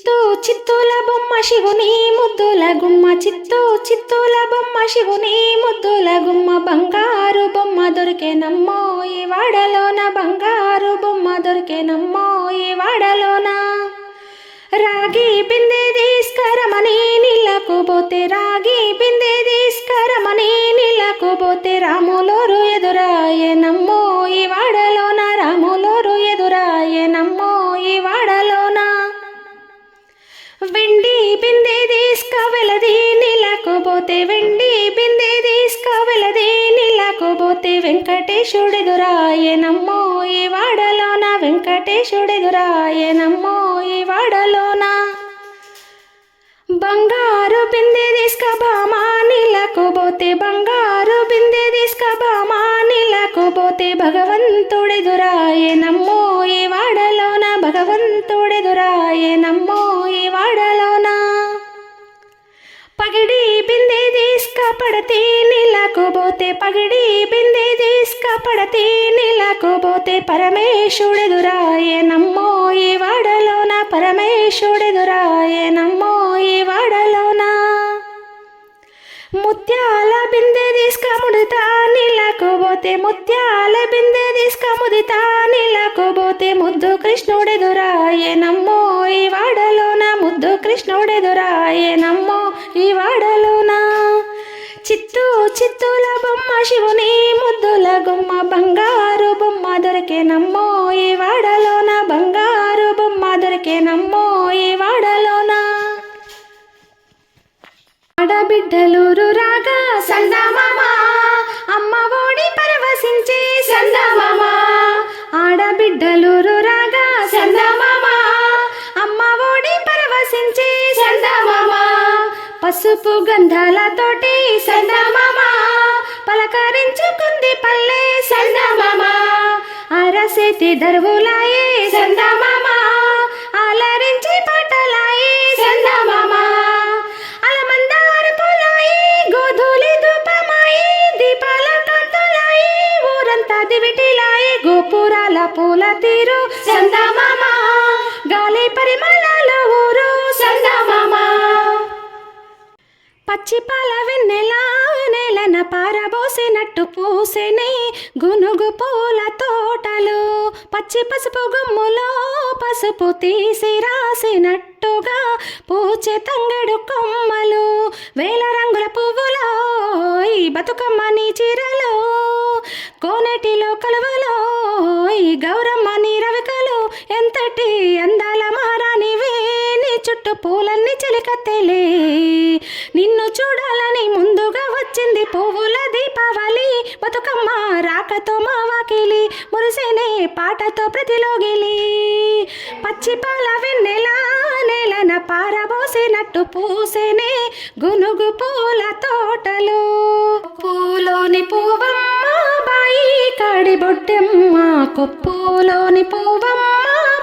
చిత్తూ చిత్తూల బొమ్మ శివుని ముద్దుల గుమ్మ చిత్తూ చిత్తూల బొమ్మ శివుని ముద్దుల గుమ్మ బంగారు బొమ్మ దొరికేనమ్మో ఈ వాడలోన బంగారు బొమ్మ దొరికేనమ్మో ఈ వాడలోన రాగి బిందె తీసుకరమని నీళ్ళకు పోతే రాగి బిందె తీసుకరమని నీళ్ళకు పోతే రాములోరు ఎదురాయనమ్మో ఈ వాడలోన రాములోరు ఎదురాయనమ్మో ఈ వాడలోన వెండి బిందె తీసుకవెలది నీళ్ళకు పోతే వెండి బిందె తీసుకవెలది నీళ్ళకు పోతే వెంకటేశుడెదురాయనమ్మో ఈ వాడలోన వెంకటేశుడెదురాయనమ్మో ఈ వాడలోన బంగారు బిందె తీసుకబామా నీళ్ళకు పోతే బంగారు బిందె తీసుకబామా నీళ్ళకు పోతే భగవంతుడెదురాయనమ్మో ఈ వాడలోన భగవంతుడెదురాయనమ్మో ఈ వాడలోన పగిడి బిందె తీసుకపడతి నీళ్ళకు పోతే పగిడి బిందె తీసుకపడతి నీళ్ళకు పోతే పరమేశుడెదురాయనమ్మో ఈ వాడలోన పరమేశుడెదురాయనమ్మో ఈ వాడలోన ముత్యాల బిందె తీసుకముడితా నీళ్ళకు పోతే ముత్యాల బిందె తీసుకముదితా నీళ్ళకు పోతే ముద్దు కృష్ణుడెదురాయనమ్మో ఈ వాడలోన ముద్దు కృష్ణుడెదురాయనమ్మో ఈ వాడలోన చిత్తూ చిత్తూల బొమ్మ శివుని ముద్దుల గుమ్మ బంగారు బొమ్మ దొరికేనమ్మో ఈ వాడలోన బంగారు బొమ్మ దొరికేనమ్మో ఈ వాడలోన ఆడబిడ్డలూరు రాగా సందమామ అమ్మ ఓడి పరవశించే సందమామ ఆడబిడ్డలూరు రాగా సందమామ అమ్మ ఓడి పరవశించే సందమామ పసుపు గంధాలతోటి సందమామ పలకరించుకుంది పల్లె సందమామ అరసేతి దర్వులాయే సందమామ అలరించి పాటలాయే సందమామ దివిటిలాయే గోపురాల పూల తీరు సందమామ గాలి పరిమళాల ఊరు సందమామ పచ్చిపాల వెన్నెలా నేలన పారబోసినట్టు పూసెనే గునుగు పూల తోటలు పచ్చి పసుపు గుమ్ములో పసుపు తీసి రాసినట్టుగా పూచె తంగెడు కొమ్మలు వేల రంగుల పువ్వులో ఈ బతుకమ్మ నీ చీరలో కోనటిలో కలువలో ఈ గౌరమ్మ నీ రవికలు ఎంతటి అందాల మహారాణివే నీ చుట్టూ పూలన్నీ చిలికత్తెలే నిన్ను చూడాలని ముందుగా వచ్చింది పువ్వుల దీపావళి బతుకమ్మ రాకతో మా వాకిలి మురిసేనే పాటతో ప్రతిలోగిలి పచ్చిపాల వెన్నెలా నేలన పారబోసినట్టు పూసేనే గునుగు పూల తోటలు పూలోని పువ్వమ్మ బాయి కాడి బొడ్డమ్మ కొప్పులోని పువ్వమ్మ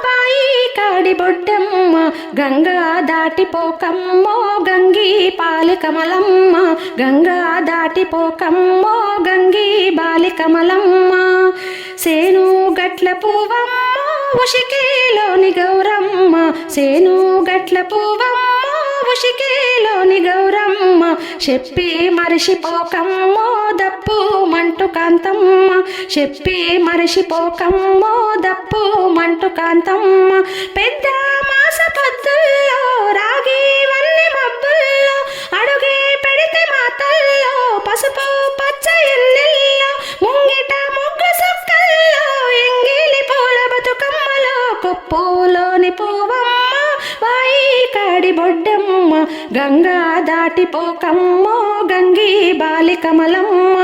బాయి కాడి బొడ్డమ్మ గంగా దాటిపోకమ్మో గంగి పాలి కమలమ్మ గంగా దాటిపోకమ్మో గంగి బాలి కమలమ్మ సేను గట్ల పువ్వమ్మ ఉషికేలోని గౌరమ్మ సేను గట్ల పువ్వమ్మ ఉషికేలోని గౌరమ్మ చెప్పి మరిషిపోకమ్మో దప్పు మంటు కాంతమ్మ చెప్పి మరిషిపోకమ్మో దప్పు మంటు కాంతమ్మ పెద్ద మాస పొద్దుల్లో రాగి వన్ని మబ్బుల్లో అడుగే పెడితే మాతల్లో పసుపు పచ్చ ఎన్నెల్లో ముంగిట ముగ్గు సుక్కల్లో ఎంగిలి పూల బతుకమ్మలో కొప్పులోని పువ్వమ్మ వాయి కాడి బొడ్డమ్మ గంగా దాటిపోకమ్మో గంగి బాలి కమలమ్మ